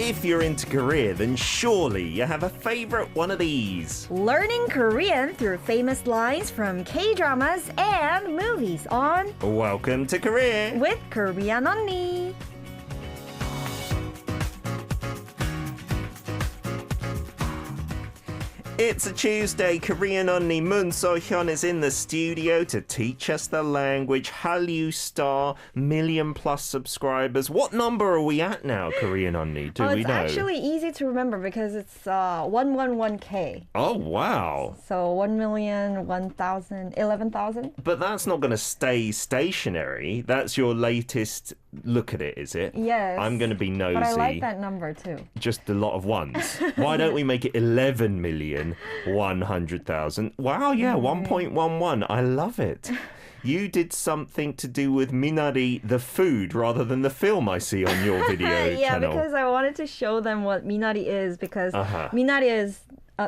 If you're into Korea, then surely you have a favorite one of these. Learning Korean through famous lines from K-dramas and movies on Welcome to Korea with Korean Unnie. It's a Tuesday. Korean Unnie Moon So-hyun is in the studio to teach us the language. Hallyu Star, million-plus subscribers. What number are we at now, Korean Unnie? Do we know? It's actually easy to remember because it's 111K. Oh, wow. So 1,000,000, 1,000, 11,000. But that's not going to stay stationary. That's your latest look at it, is it? Yes. I'm going to be nosy. But I like that number too. Just a lot of ones. Why don't we make it 11,100,000? Wow, yeah, 1.11. I love it. You did something to do with Minari, the food, rather than the film I see on your video yeah, channel. because I wanted to show them what Minari is because Minari is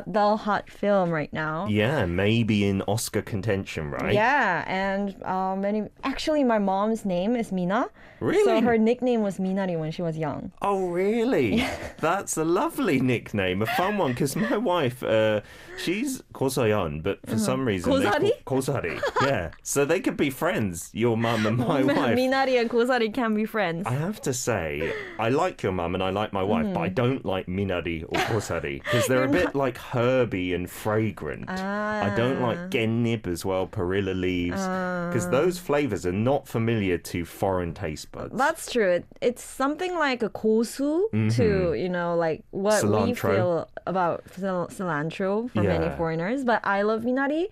the hot film right now. Yeah, maybe in Oscar contention, right? Yeah, and actually my mom's name is Mina. Really? So her nickname was Minari when she was young. Oh, really? That's a lovely nickname, a fun one, because my wife, she's Kosoyeon, but for some reason... Kosari? Yeah. So they could be friends, your mum and my wife. Minari and Kosari can be friends. I have to say, I like your mum and I like my wife, but I don't like Minari or Kosari, because they're a bit like herby and fragrant. I don't like gennip as well, perilla leaves, because those flavors are not familiar to foreign taste buds. That's true. It's something like a gosu to, like what Cilantro. we feel about cilantro for many foreigners. But I love minari.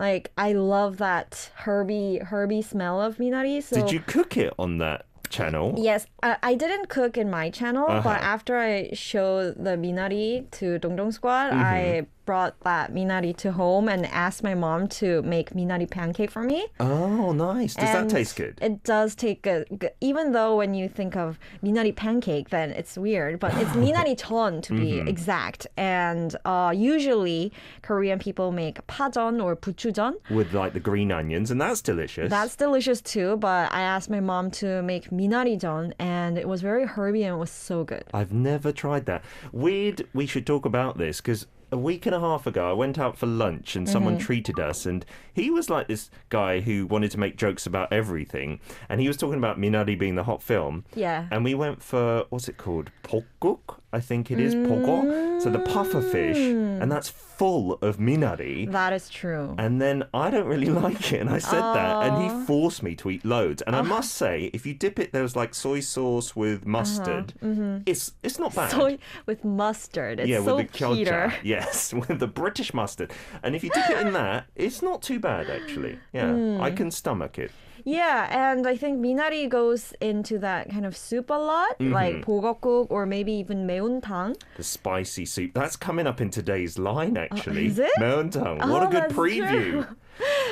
Like, I love that herby smell of minari. So Did you cook it on that channel? Yes, I didn't cook in my channel, but after I showed the minari to Dongdong Squad, I brought that minari to home and asked my mom to make minari pancake for me. Oh, nice. Does that taste good? It does taste good. Even though when you think of minari pancake, then it's weird, but it's minari 전 to be exact. And usually Korean people make pajeon or buchujeon. With like the green onions, and that's delicious. That's delicious too, but I asked my mom to make minari 전, and it was very herby and it was so good. I've never tried that. Weird, we should talk about this, because a week and a half ago, I went out for lunch and someone treated us, and he was like this guy who wanted to make jokes about everything, and he was talking about Minari being the hot film. Yeah. And we went for, what's it called? Pokguk? I think it is. Pogo. So the puffer fish, and that's full of Minari. That is true. And then I don't really like it, and I said that, and he forced me to eat loads. And I must say, if you dip it, there's like soy sauce with mustard. It's not bad. Soy with mustard. It's so with the Peter. kyeolcha. Yes, with the British mustard. And if you dip it in that, it's not too bad, actually. Yeah, I can stomach it. Yeah, and I think minari goes into that kind of soup a lot, like 보거국 or maybe even 매운탕. The spicy soup. That's coming up in today's line, actually. Is it? 매운탕. What a good that's preview. True.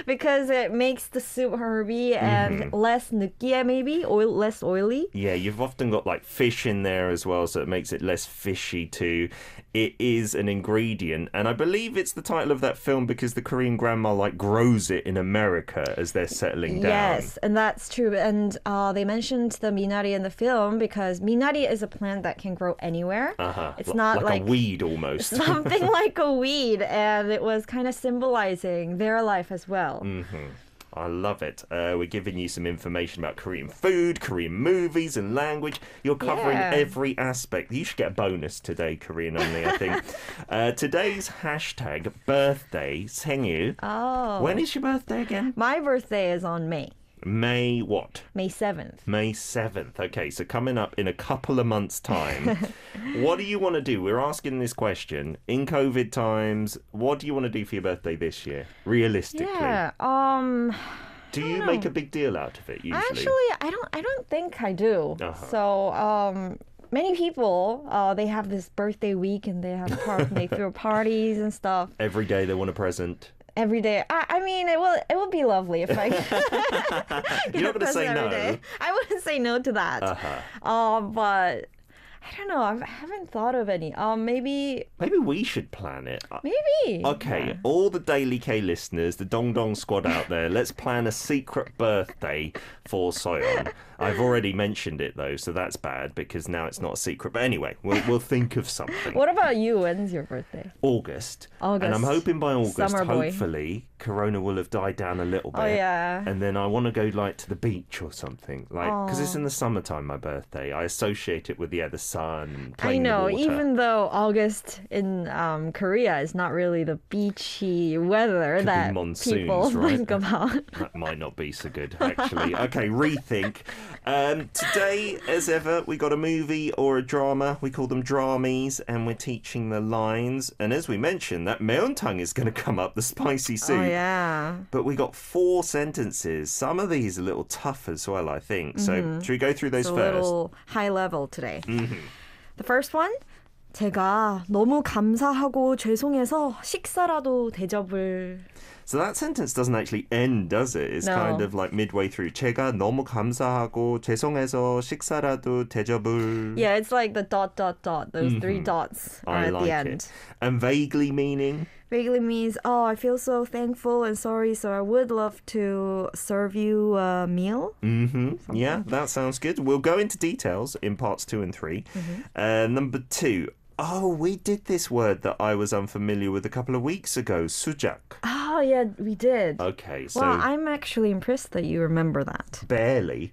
Because it makes the soup herby and less 느끼해 maybe, less oily. Yeah, you've often got like fish in there as well, so it makes it less fishy too. It is an ingredient, and I believe it's the title of that film because the Korean grandma like grows it in America as they're settling down. Yes, and that's true. And they mentioned the minari in the film because minari is a plant that can grow anywhere. It's not like a weed almost. Something like a weed, and it was kind of symbolizing their life as well. I love it. We're giving you some information about Korean food, Korean movies and language. You're covering every aspect. You should get a bonus today, Korean Unnie, I think. Today's hashtag birthday, 생일. Oh. When is your birthday again? My birthday is on May. May what? May 7th. May 7th. Okay, so coming up in a couple of months' time. What do you want to do? We're asking this question. In COVID times, what do you want to do for your birthday this year? Realistically. Yeah. Do you make a big deal out of it usually? Actually, I don't think I do. So, many people, they have this birthday week and they throw parties and stuff. Every day they want a present. Every day. I mean, it will be lovely if I You're not going to say no. I wouldn't say no to that. But I don't know. I haven't thought of any. Maybe we should plan it. maybe. Okay, Yeah. all the Daily K listeners, the Dong Dong squad out there, let's plan a secret birthday for Soyeon. I've already mentioned it though, so that's bad because now it's not a secret. But anyway, we'll think of something. What about you? When's your birthday? August. August. And I'm hoping by August, Summer boy. hopefully, Corona will have died down a little bit. Oh yeah. And then I want to go like to the beach or something, like because it's in the summertime. My birthday, I associate it with the sun, and I playing know, in the water. even though August in Korea is not really the beachy weather Could be that monsoons, people right? think about. That might not be so good, actually. Okay, rethink. Today, as ever, we got a movie or a drama. We call them dramies, and we're teaching the lines. And as we mentioned, that 매운탕 is going to come up, the spicy soup. Oh yeah. But we got 4 sentences. Some of these are a little tough as well, I think. So should we go through those It's a first? little high level today. The first one. 제가 너무 감사하고 죄송해서 식사라도 대접을. So that sentence doesn't actually end, does it? It's No. kind of like midway through. 제가 너무 감사하고 죄송해서 식사라도 대접을. Yeah, it's like the ... Those 3 dots are I at like the it. end. And vaguely meaning? Vaguely means, oh, I feel so thankful and sorry, so I would love to serve you a meal. Yeah, that sounds good. We'll go into details in parts 2 and 3. Number 2. Oh, we did this word that I was unfamiliar with a couple of weeks ago. 수작. Oh, yeah, we did. Okay, so... Well, I'm actually impressed that you remember that. barely.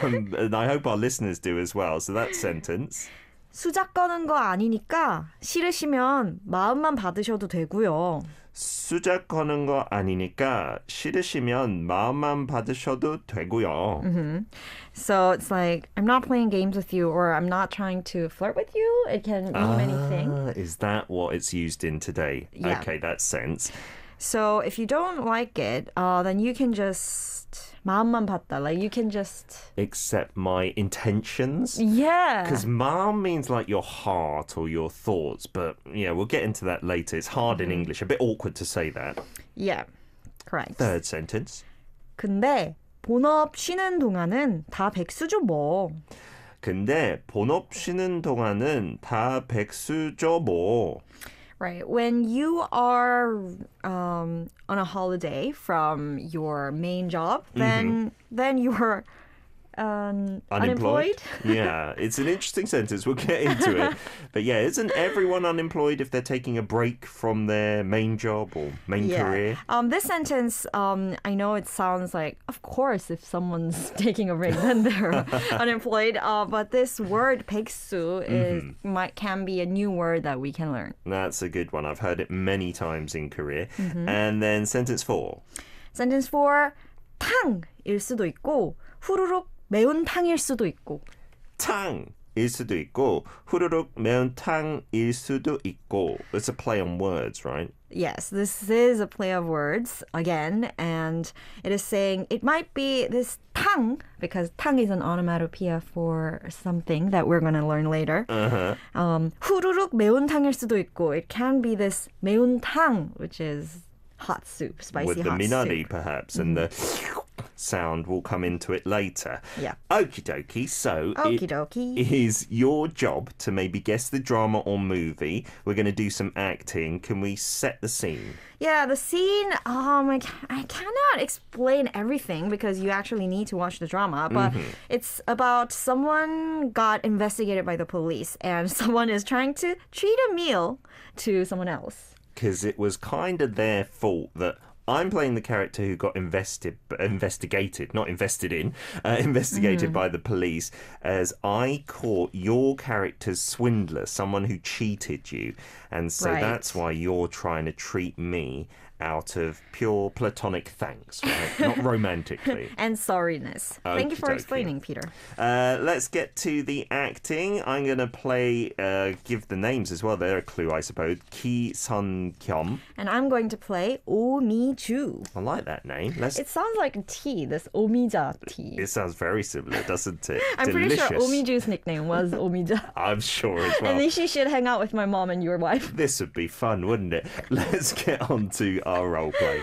And I hope our listeners do as well. So that sentence. 수작 거는 거 아니니까 싫으시면 마음만 받으셔도 되고요. 수작 거는 거 아니니까 싫으시면 마음만 받으셔도 되고요. So it's like, I'm not playing games with you or I'm not trying to flirt with you. It can mean many things. Is that what it's used in today? Yeah. Okay, that sense. So if you don't like it, then you can just 마음만 받다. Like you can just Accept my intentions. yeah. Because maam means like your heart or your thoughts, but yeah, we'll get into that later. It's hard in English, a bit awkward to say that. Yeah, correct. Third sentence. 근데 본업 쉬는 동안은 다 백수죠 뭐. 근데 본업 쉬는 동안은 다 백수죠 뭐. Right. When you are on a holiday from your main job, then you're unemployed. Yeah, it's an interesting sentence. We'll get into it. But yeah, isn't everyone unemployed if they're taking a break from their main job or main career? This sentence, I know it sounds like, of course, if someone's taking a break, then they're unemployed. But this word 백수 can be a new word that we can learn. That's a good one. I've heard it many times in Korea. And then sentence 4. Sentence 4, 탕일 수도 있고 후루룩 매운탕일 수도 있고. 탕일 수도 있고 후루룩 매운탕일 수도 있고. It's a play on words, right? Yes, this is a play of words again, and it is saying it might be this 탕, because 탕 is an onomatopoeia for something that we're going to learn later. 후루룩 매운탕일 수도 있고. It can be this 매운탕, which is hot soup, spicy With the hot minari, soup. perhaps, and the sound will come into it later. Yeah. Okie dokie. So Okie it dokie. is your job to maybe guess the drama or movie. We're going to do some acting. Can we set the scene? Yeah, the scene, I cannot explain everything because you actually need to watch the drama, but it's about someone got investigated by the police and someone is trying to treat a meal to someone else. Because it was kind of their fault that I'm playing the character who got investigated by the police, as I caught your character's swindler, someone who cheated you. And so Right. that's why you're trying to treat me out of pure platonic thanks, right? Not romantically. And sorriness. Thank you for Okey-dokey. explaining, Peter. Let's get to the acting. I'm going to play, give the names as well. They're a clue, I suppose. Ki Sun Kyum. And I'm going to play 오미주. I like that name. It sounds like a tea, this 오미자 tea. It sounds very similar, doesn't it? I'm pretty Delicious. sure 오미주's nickname was 오미자. I'm sure as well. And then she should hang out with my mom and your wife. This would be fun, wouldn't it? Let's get on to our role play.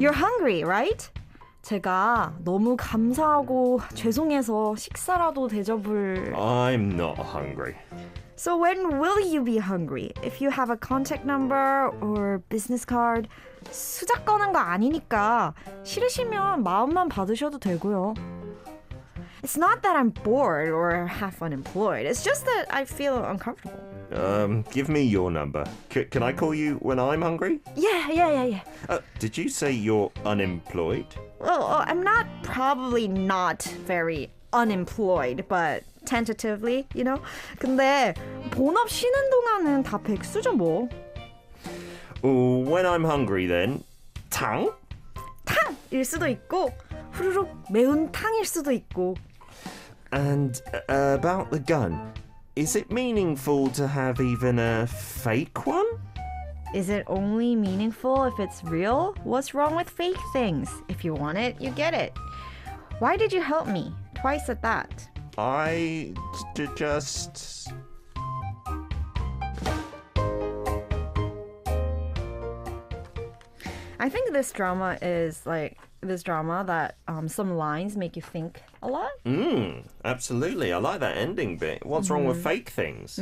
You're hungry, right? 제가 너무 감사하고 죄송해서 식사라도 대접을... I'm not hungry. So when will you be hungry? If you have a contact number or business card, 수작 거는 거 아니니까 싫으시면 마음만 받으셔도 되고요. It's not that I'm bored or half unemployed. It's just that I feel uncomfortable. Give me your number. Can I call you when I'm hungry? Yeah. Did you say you're unemployed? Well, I'm probably not very unemployed, but tentatively, you know? 근데 본업 쉬는 동안은 다 백수죠 뭐. When I'm hungry then, 탕? 탕일 수도 있고 후루룩 매운탕일 수도 있고. And about the gun, is it meaningful to have even a fake one? Is it only meaningful if it's real? What's wrong with fake things? If you want it, you get it. Why did you help me? Twice at that. I just... I think this drama is like this drama that some lines make you think a lot. Absolutely. I like that ending bit. What's wrong with fake things?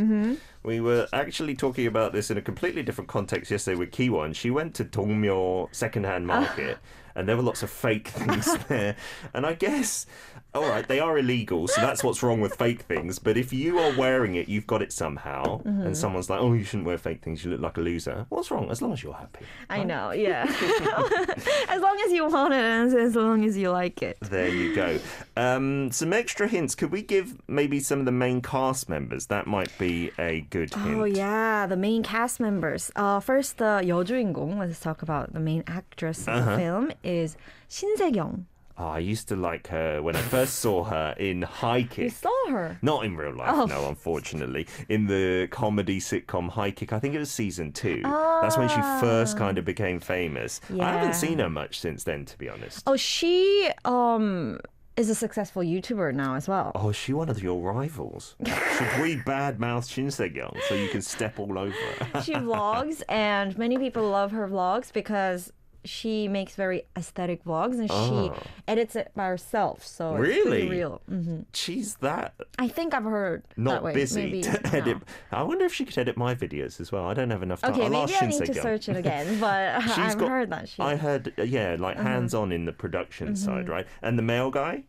We were actually talking about this in a completely different context yesterday with Kiwon. She went to Dongmyo secondhand market and there were lots of fake things there. And I guess, all right, they are illegal, so that's what's wrong with fake things. But if you are wearing it, you've got it somehow, and someone's like, oh, you shouldn't wear fake things, you look like a loser. What's wrong? As long as you're happy. I know, yeah. As long as you want it and as long as you like it. There you go. Some extra hints. Could we give maybe some of the main cast members? That might be a good hint. Oh, yeah, the main cast members. First, the 여주인공, let's talk about the main actress of the film, is 신세경. Oh, I used to like her when I first saw her in High Kick. You saw her? Not in real life, no, unfortunately. In the comedy sitcom High Kick, I think it was season 2. That's when she first kind of became famous. Yeah. I haven't seen her much since then, to be honest. Oh, she is a successful YouTuber now as well. Oh, is she one of your rivals? Should we badmouth Shin Se-kyung so you can step all over her? She vlogs, and many people love her vlogs because she makes very aesthetic vlogs and she edits it by herself, so it's Really? pretty real. She's that I think I've heard that not way. busy Maybe to edit. no. I wonder if she could edit my videos as well. I don't have enough time. Okay, I'll maybe ask I need to Shin Se-kyung. search it again, but I've heard that she... I heard, like hands-on in the production side, right? And the male guy?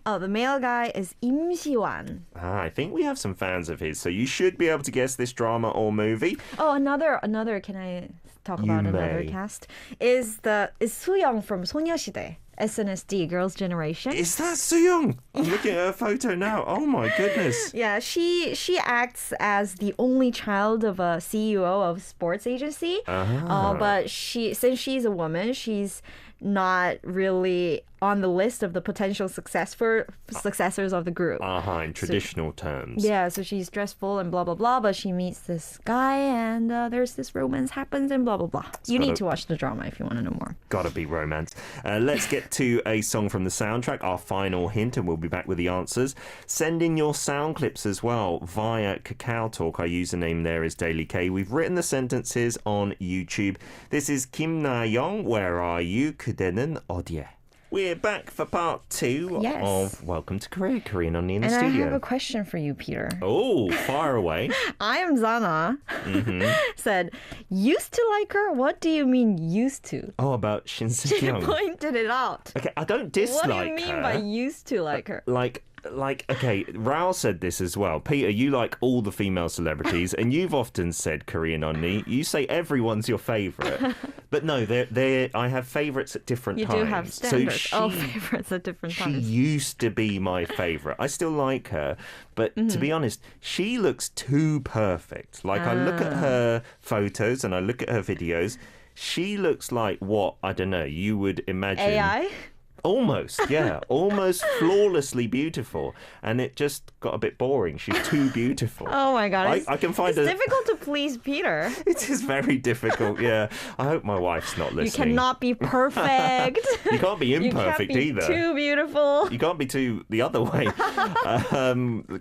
Oh, the male guy is Im Si-wan. I think we have some fans of his, so you should be able to guess this drama or movie. Oh, another. Can I talk You about another may. cast? Is Soo-young from 소녀시대, SNSD, Girls' Generation. Is that Soo-young? I'm looking at her photo now. Oh my goodness. Yeah, she acts as the only child of a CEO of a sports agency. But since she's a woman, she's not really on the list of the potential successors of the group. In traditional terms. Yeah, so she's dressed full and blah, blah, blah, but she meets this guy and there's this romance happens and blah, blah, blah. You need to watch the drama if you want to know more. Gotta be romance. Let's get to a song from the soundtrack, our final hint, and we'll be back with the answers. Send in your sound clips as well via Kakao Talk. Our username there is Daily K. We've written the sentences on YouTube. This is Kim Na-young, Where Are You? 그대는 어디에? We're back for part 2 of Welcome to Korea, Korean Unnie in the studio. studio. And I have a question for you, Peter. Oh, fire away. I am Zana. Said, used to like her? What do you mean used to? Oh, about Shin She Se-kyung. pointed it out. Okay, I don't dislike What do you mean her. by used to like her? Okay, Rao said this as well. Peter, you like all the female celebrities, and you've often said Korean Unnie. You say everyone's your favourite. But no, I have favourites at different times. You do have standards. So favourites at different she times. used to be my favourite. I still like her. But to be honest, she looks too perfect. Like, I look at her photos and I look at her videos. She looks like what, I don't know, you would imagine. AI? Almost, yeah. Almost flawlessly beautiful. And it just got a bit boring. She's too beautiful. Oh my God. I can find it's difficult to please Peter. It is very difficult, yeah. I hope my wife's not listening. You cannot be perfect. You can't be imperfect you can't be either. too beautiful. You can't be too the other way.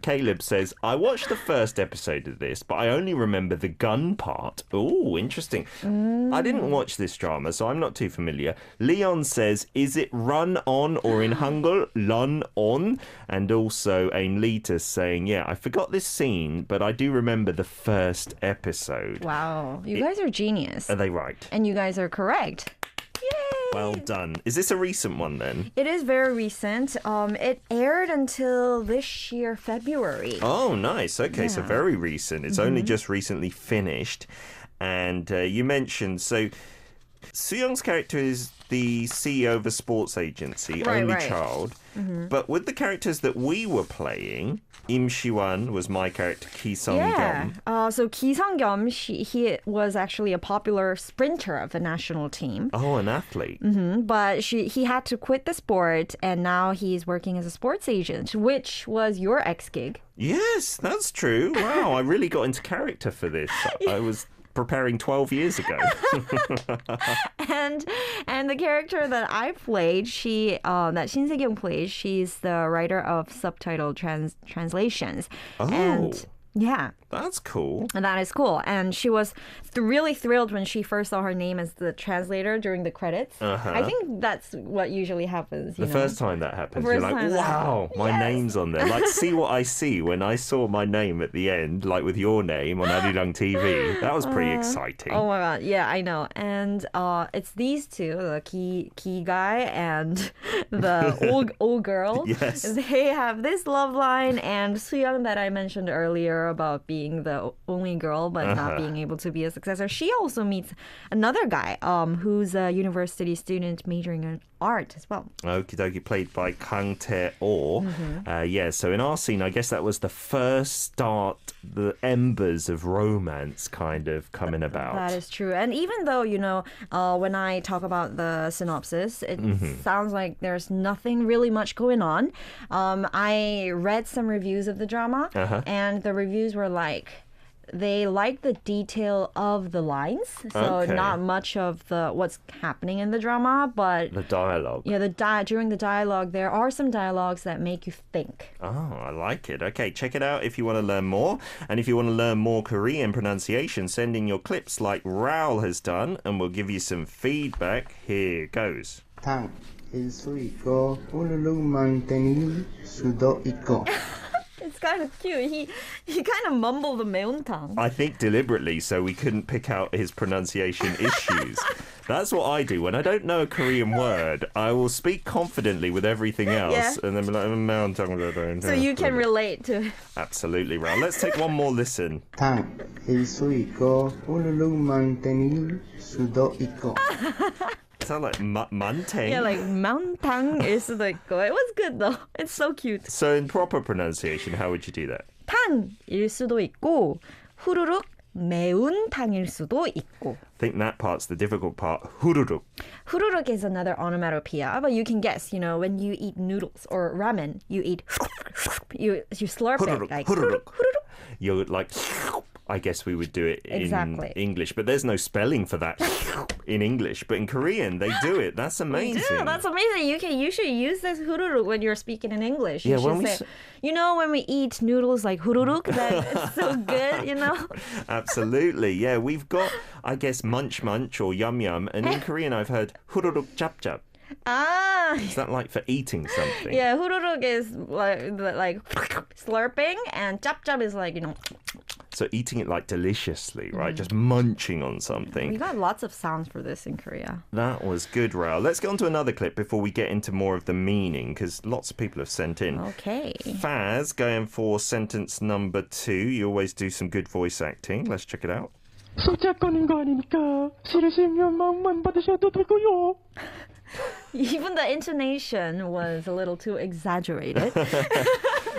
Caleb says, I watched the first episode of this, but I only remember the gun part. Oh, interesting. I didn't watch this drama, so I'm not too familiar. Leon says, is it run on or in Hangul, run on? And also Aimlita saying, yeah, I forgot this scene, but I do remember the first episode. Wow. You guys are genius. Are they right? And you guys are correct. Yay! Well done. Is this a recent one then? It is very recent. It aired until this year, February. Oh, nice. Okay, so Yeah. very recent. It's only just recently finished. And you mentioned, so Soo-young's character is the CEO of a sports agency, Right, only right. child. But with the characters that we were playing, Im Si-wan was my character, Ki Sung-kyum. Yeah. So Ki Sung-kyum, he was actually a popular sprinter of the national team. Oh, an athlete. But he had to quit the sport, and now he's working as a sports agent, which was your ex-gig. Yes, that's true. Wow, I really got into character for this. I was preparing 12 years ago. And the character that I played, that Shin Se-kyung played, she's the writer of subtitle translations. Oh. And yeah. That's cool. And that is cool. And she was really thrilled when she first saw her name as the translator during the credits. I think that's what usually happens. The first time that happens, The you're first like, time that wow, happens. my Yes. name's on there. Like, see what I see when I saw my name at the end, like with your name on ARIRANG TV. That was pretty exciting. Oh my God. Yeah, I know. And it's these two, the key guy and the old girl. Yes. They have this love line, and Soo-young that I mentioned earlier about being the only girl but not being able to be a successor. She also meets another guy who's a university student majoring in art as well. Okie dokie, played by Kang Tae-oh. Yeah, so in our scene, I guess that was the first start, the embers of romance kind of coming about. That is true. And even though, when I talk about the synopsis, it sounds like there's nothing really much going on. I read some reviews of the drama, and the reviews were like, they like the detail of the lines, so Okay. not much of what's happening in the drama, but The dialogue. yeah, during the dialogue, there are some dialogues that make you think. Oh, I like it. Okay, check it out if you want to learn more. And if you want to learn more Korean pronunciation, send in your clips like Raul has done, and we'll give you some feedback. Here goes. 탕일 수 있고 우르르만 땡일 수도 있고. It's kind of cute. He kind of mumbled the 매운탕. I think deliberately so we couldn't pick out his pronunciation issues. That's what I do. When I don't know a Korean word, I will speak confidently with everything else Yeah. and then be like, "매운탕." So you can relate to. Absolutely, Raul. Let's take one more listen. 탕일 수 있고 우르르만 땡일 수도 있고. Sound like manteng. Yeah, like 매운탕일 수도 있고. It was good though. It's so cute. So in proper pronunciation, how would you do that? 탕일 수도 있고 후루룩 매운탕일 수도 있고. I think that part's the difficult part. 후루룩. 후루룩 is another onomatopoeia, but you can guess, when you eat noodles or ramen, you eat you slurp 후루룩, it like 후루룩. 후루룩. You're like, I guess we would do it in Exactly. English, but there's no spelling for that in English. But in Korean, they do it. That's amazing. Yeah, that's amazing. You should use this hururuk when you're speaking in English. You Yeah, should when we say, when we eat noodles like hururuk, that it's so good, Absolutely. Yeah, we've got, I guess, munch munch or yum yum. And in Korean, I've heard hururuk jap jap. Ah, Is that like for eating something? yeah, hururuk is like slurping, and chap chap is like, So eating it like deliciously, right? Just munching on we something. got lots of sounds for this in Korea. That was good, Raul. Let's get on to another clip before we get into more of the meaning, because lots of people have sent in. Okay. Faz going for sentence number 2. You always do some good voice acting. Let's check it out. 소작가는 거 아니니까 싫으시면 마음만 받으셔도 되고요. Even the intonation was a little too exaggerated.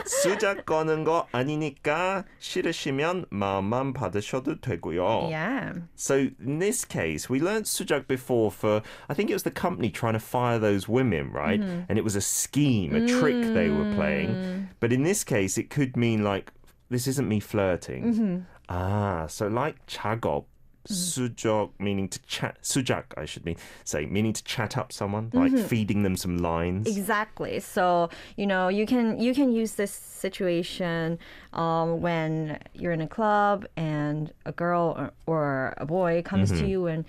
수작 거는 거 아니니까 싫으시면 마음만 받으셔도 되고요. Yeah. So in this case, we learned sujak before for, I think it was the company trying to fire those women, right? And it was a scheme, a trick they were playing. But in this case, it could mean like, this isn't me flirting. So like 작업, sujak meaning to chat, sujak I should say, meaning to chat up someone, like feeding them some lines. Exactly. So, you can use this situation when you're in a club and a girl or a boy comes to you and,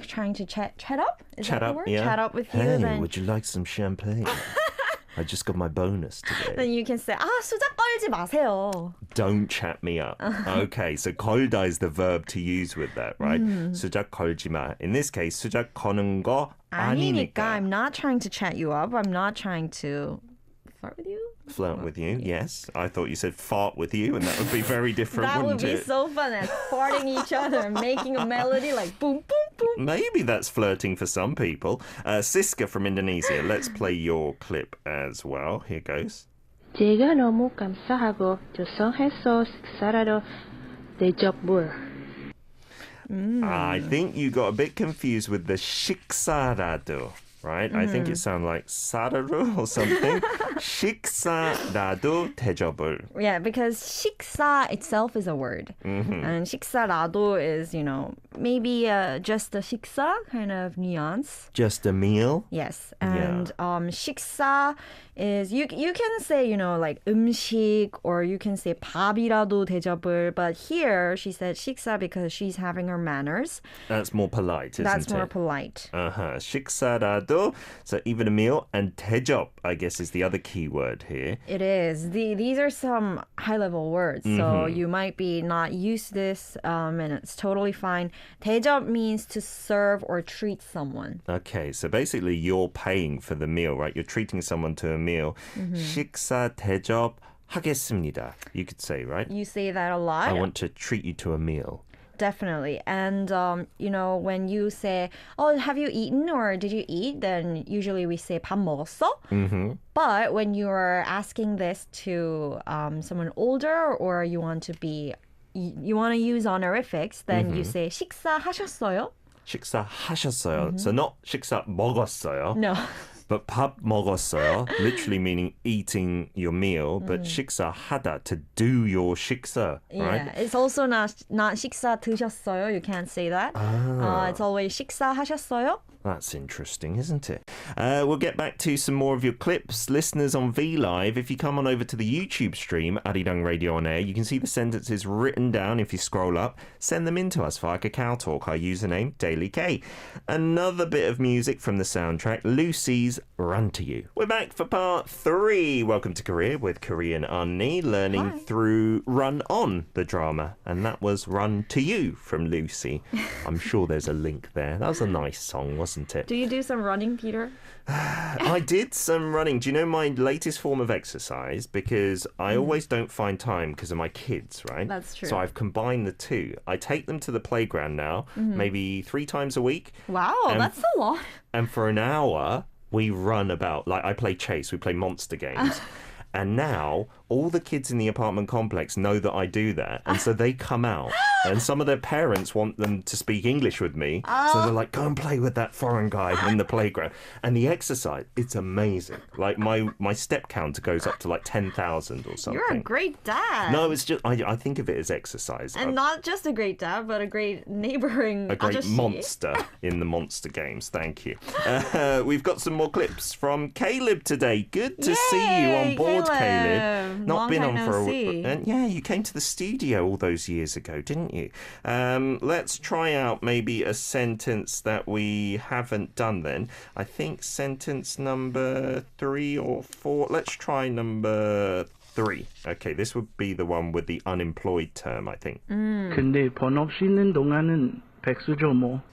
trying to chat up? Is that the word? Yeah. Chat up with you. Hey, Then would you like some champagne? I just got my bonus today. then you can say, 수작 떨지 마세요. Don't chat me up. Okay, so 걸다 is the verb to use with that, right? 수작 걸지 마. In this case, 수작 거는 거 아니니까. 아니니까. I'm not trying to chat you up. I'm not trying to flirt with you. Flirt with you, yes. I thought you said fart with you, and that would be very different, That would wouldn't be it? so fun, as farting each other, making a melody like boom, boom, boom. Maybe that's flirting for some people. Siska from Indonesia, let's play your clip as well. Here goes. 제가 너무 감사하고 조성해서 식사라도 대접을. I think you got a bit confused with the 식사라도, right? I think it sounded like 사라루 or something. 식사라도 대접을. Yeah, because 식사 itself is a word. And 식사라도 is, maybe just a 식사 kind of nuance. Just a meal. Yes. And 식사 is, you can say, like 음식, or you can say 밥이라도 대접을. But here she said 식사 because she's having her manners. That's more polite, isn't That's it? more polite. 식사라도, so even a meal, and 대접, I guess, is the other key word here. It is. These are some high-level words, so you might be not used to this, and it's totally fine. 대접 means to serve or treat someone. Okay, so basically you're paying for the meal, right? You're treating someone to a meal. 식사 대접 하겠습니다. You could say, right? You say that a lot. I want to treat you to a meal. Definitely. And, when you say, oh, have you eaten or did you eat? Then usually we say 밥 먹었어? But when you're asking this to someone older, or you want to use honorifics, then you say 식사하셨어요? 식사하셨어요. So not 식사 먹었어요. No. But 밥 먹었어요, literally meaning eating your meal, but 식사하다, to do your 식사, right? Yeah, it's also not 식사 드셨어요. You can't say that. It's always 식사하셨어요? That's interesting, isn't it? We'll get back to some more of your clips. Listeners on VLive, if you come on over to the YouTube stream, ARIRANG Radio on Air, you can see the sentences written down if you scroll up. Send them in to us via Kakao Talk, our username, Daily K. Another bit of music from the soundtrack, Lucy's Run to You. We're back for part 3. Welcome to Korea with Korean Unnie, learning through Run On, the drama. And that was Run to You from Lucy. I'm sure there's a link there. That was a nice song, wasn't it? Do you do some running, Peter? I did some running. Do you know my latest form of exercise? Because I always don't find time because of my kids, right? That's true. So I've combined the two. I take them to the playground now, maybe 3 times a week. Wow, that's a lot. And for an hour, we run about. Like, I play chase, we play monster games. And now all the kids in the apartment complex know that I do that. And so they come out. And some of their parents want them to speak English with me. So they're like, go and play with that foreign guy in the playground. And the exercise, it's amazing. Like my step counter goes up to like 10,000 or something. You're a great dad. No, it's just, I think of it as exercise. And not just a great dad, but a great neighboring A great 아저씨. monster in the monster games. Thank you. We've got some more clips from Caleb today. Good to see you on board, Caleb. Not Long been time on no for see. and yeah, you came to the studio all those years ago, didn't you? Let's try out maybe a sentence that we haven't done then. I think sentence number 3 or 4. Let's try number 3. Okay, this would be the one with the unemployed term, I think. 근데 번 없이 있는 동안은 백수죠 뭐.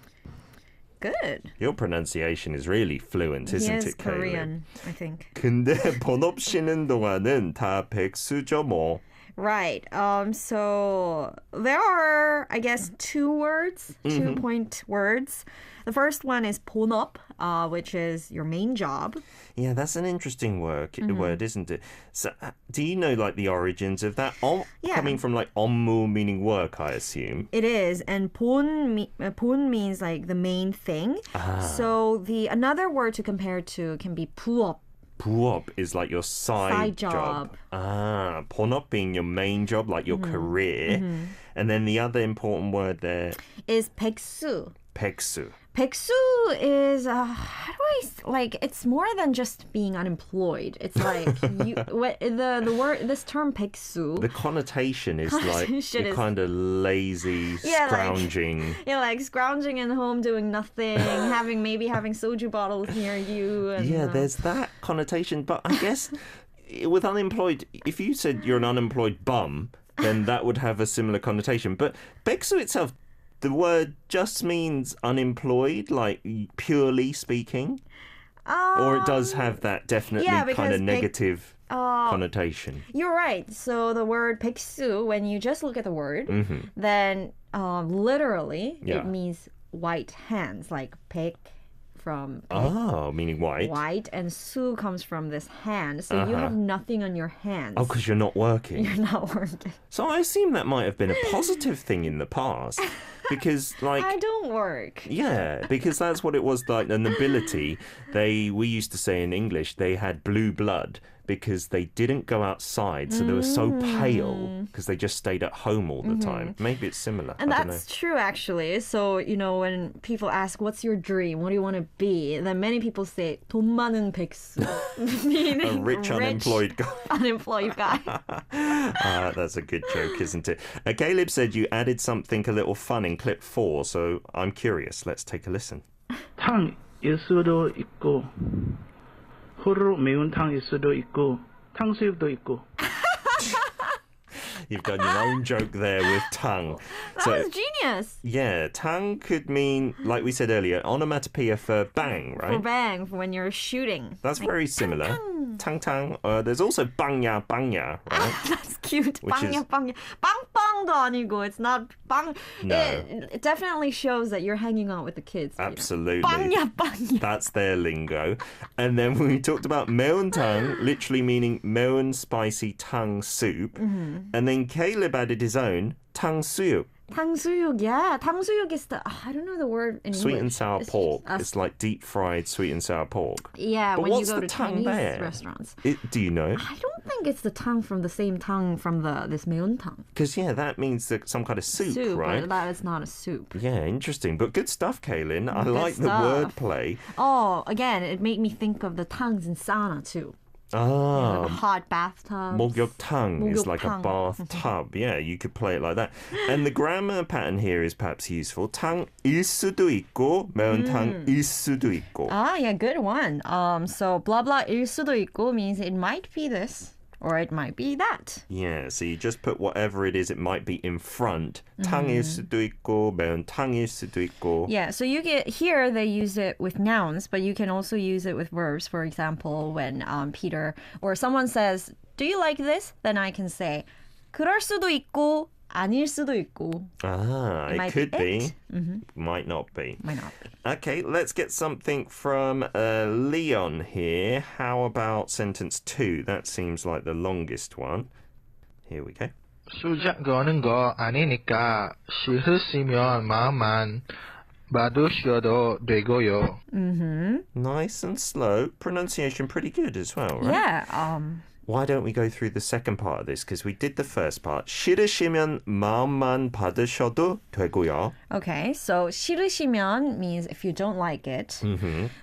Good. Your pronunciation is really fluent, isn't He is it, Caleb? Korean, I think. 근데 번 없이는 동안은 다 백수죠 뭐. Right. So there are, I guess, two words, 2-point words. The first one is 본업, which is your main job. Yeah, that's an interesting word, isn't it? So, do you know like the origins of that? Yeah. Coming from like 업무, meaning work, I assume. It is, and 본 means like the main thing. So another word to compare to can be 부업. 부업 is like your side job. 본업 being your main job, like your career. And then the other important word there is 백수. 백수. 백수 is it's more than just being unemployed. It's like the word, this term 백수. The connotation is like you're kind of lazy, scrounging. Like scrounging in home doing nothing, maybe having soju bottles near you. And, there's that connotation. But I guess with unemployed, if you said you're an unemployed bum, then that would have a similar connotation. But 백수 itself, the word just means unemployed, like purely speaking? Or it does have that definitely kind of negative connotation. You're right. So the word 백수, when you just look at the word, then literally it means white hands, like 백 from meaning white. White, and 수 comes from this hand. So you have nothing on your hands. Oh, because you're not working. You're not working. So I assume that might have been a positive thing in the past. Because, like... I don't work. Yeah, because that's what it was like. The nobility, we used to say in English, they had blue blood because they didn't go outside. So they were so pale because they just stayed at home all the time. Maybe it's similar. And I don't that's know. true, actually. So, when people ask, what's your dream? What do you want to be? Then many people say, 돈 많은 백수. Meaning a rich unemployed guy. Unemployed guy. That's a good joke, isn't it? Caleb said you added something a little fun in clip 4, so I'm curious. Let's take a listen. 탕일 수도 있고 호로 매운탕일 수도 있고 탕수육도 있고. You've done your own joke there with tongue. That was genius. Yeah, tongue could mean, like we said earlier, onomatopoeia for bang, right? For bang, for when you're shooting. That's very similar. Tung tung. There's also bangya, bangya, right? That's cute. Which bangya, bangya. 빵빵도 아니고. It's not bang. No. It definitely shows that you're hanging out with the kids. Absolutely. 빵야, 빵야. That's their lingo. And then we talked about 매운탕, literally meaning 매운 spicy tongue soup. And then Caleb added his own 탕수육. 탕수육, yeah. 탕수육 is I don't know the word in English. Sweet and sour pork. It's like deep fried sweet and sour pork. Yeah, but when what's you go the to tongue Chinese there? restaurants. Do you know? I don't think it's the tongue from the same tongue from this 매운탕. Because, that means some kind of soup, right? But that is not a soup. Yeah, interesting. But good stuff, Kaylin. I like the wordplay. Oh, again, it made me think of the tongues in sauna, too. Like a hot bathtub. 목욕탕 is like a 목욕탕. bathtub. Yeah, you could play it like that. And the grammar pattern here is perhaps useful. 탕일 수도 있고 매운탕일 수도 있고. Yeah, good one. So blah blah 일 수도 있고 means it might be this or it might be that. Yeah, so you just put whatever it is it might be in front. 탕일 수도 있고 매운탕일 수도 있고. Yeah, so you get here they use it with nouns, but you can also use it with verbs. For example, when Peter or someone says, "Do you like this?" Then I can say, 그럴 수도 있고 아닐 수도 있고. It could be. Might not be. Might not be. Okay, let's get something from Leon here. How about sentence 2? That seems like the longest one. Here we go. 수작 거는 거 아니니까 싫으시면 마음만 받으셔도 되고요. Nice and slow. Pronunciation pretty good as well, right? Yeah. Why don't we go through the second part of this? Because we did the first part. 싫으시면 마음만 받으셔도 되고요. Okay, so 싫으시면 means if you don't like it.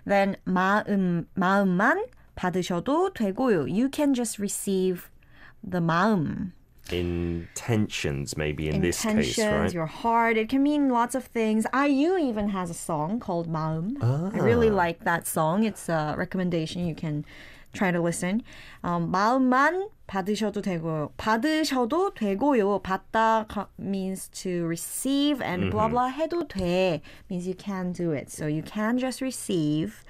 Then 마음만 받으셔도 되고요. You can just receive the 마음. Intentions, maybe in this case, right? Your heart. It can mean lots of things. IU even has a song called 마음. I really like that song. It's a recommendation. You can try to listen. 마음만 받으셔도 되고요. 받으셔도 되고요. 받다 means to receive and blah blah 해도 돼 means you can do it. So you can just receive,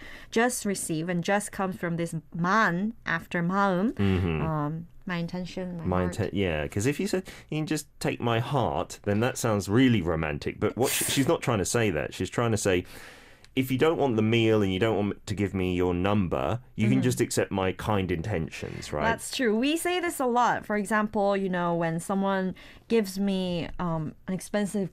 and just comes from this 만 after 마음. My intention, my heart. Yeah, because if you said you can just take my heart, then that sounds really romantic. But what she's not trying to say that. She's trying to say, if you don't want the meal and you don't want to give me your number, you can just accept my kind intentions, right? That's true. We say this a lot. For example, when someone gives me an expensive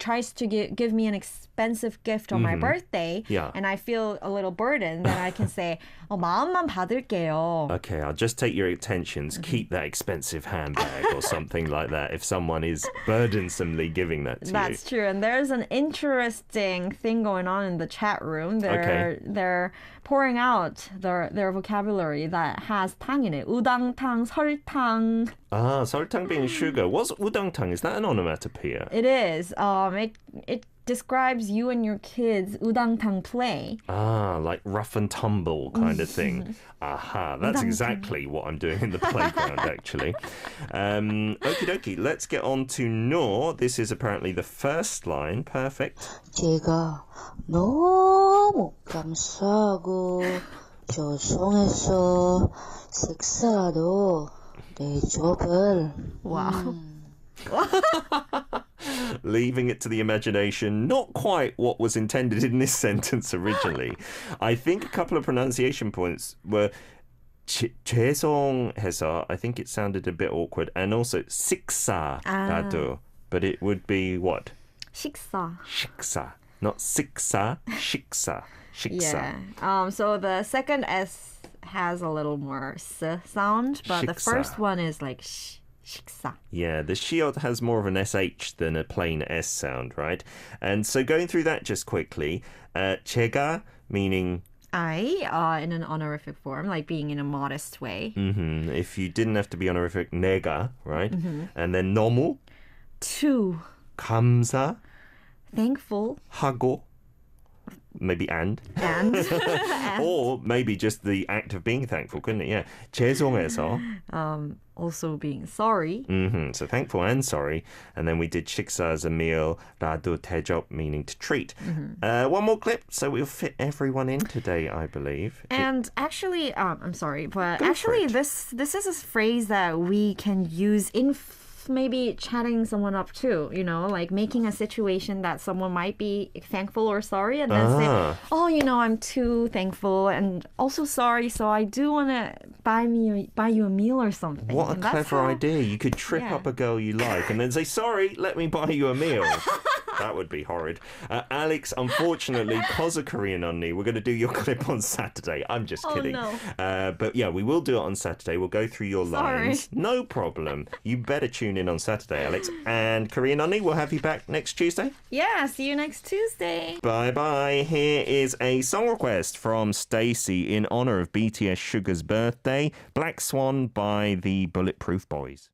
tries to give me an expensive gift on my birthday and I feel a little burdened, then I can say 마음만 받을게요. Okay, I'll just take your intentions. Keep that expensive handbag or something like that if someone is burdensomely giving that to you. That's true. And there's an interesting thing going on in the chat room. They're pouring out their vocabulary that has 탕 in it. 우당탕, 설탕. Ah, 설탕 being sugar. What's 우당탕? Is that an onomatopoeia? It is. It describes you and your kids' udangtang play. Ah, like rough and tumble kind of thing. Aha, that's exactly what I'm doing in the playground, actually. Okie dokie, let's get on to Nor. This is apparently the first line. Perfect. 제가 너무 감사하고 죄송해서 식사라도 대접을. Wow. Leaving it to the imagination, not quite what was intended in this sentence originally. I think a couple of pronunciation points were 죄송해서, I think it sounded a bit awkward, and also 식사라도, but it would be what? 식사. 식사, not 식사, 식사, 식사. Yeah. So the second S has a little more S sound, but the first one is like sh. 식사. Yeah, the shiot has more of an SH than a plain S sound, right? And so going through that just quickly, 제가 meaning I in an honorific form, like being in a modest way. If you didn't have to be honorific, 내가, right? And then 너무, to, 감사, thankful, 하고, maybe and. Or maybe just the act of being thankful, couldn't it? Yeah. 죄송해서. Also being sorry. So thankful and sorry. And then we did 식사 as a meal, 라도 대접 meaning to treat. One more clip, so we'll fit everyone in today, I believe. And actually, I'm sorry, but actually this is a phrase that we can use in maybe chatting someone up too, like making a situation that someone might be thankful or sorry and then say, oh, I'm too thankful and also sorry, so I do want to buy you a meal or something. What a clever idea. You could trip up a girl you like and then say, sorry, let me buy you a meal. That would be horrid. Alex, unfortunately, because of Korean Unnie, we're going to do your clip on Saturday. I'm just kidding. No. But yeah, we will do it on Saturday. We'll go through your lines. No problem. You better tune in on Saturday, Alex. And Korean Unnie, we'll have you back next Tuesday. Yeah, see you next Tuesday. Bye-bye. Here is a song request from Stacey in honor of BTS Sugar's birthday, Black Swan by the Bulletproof Boys.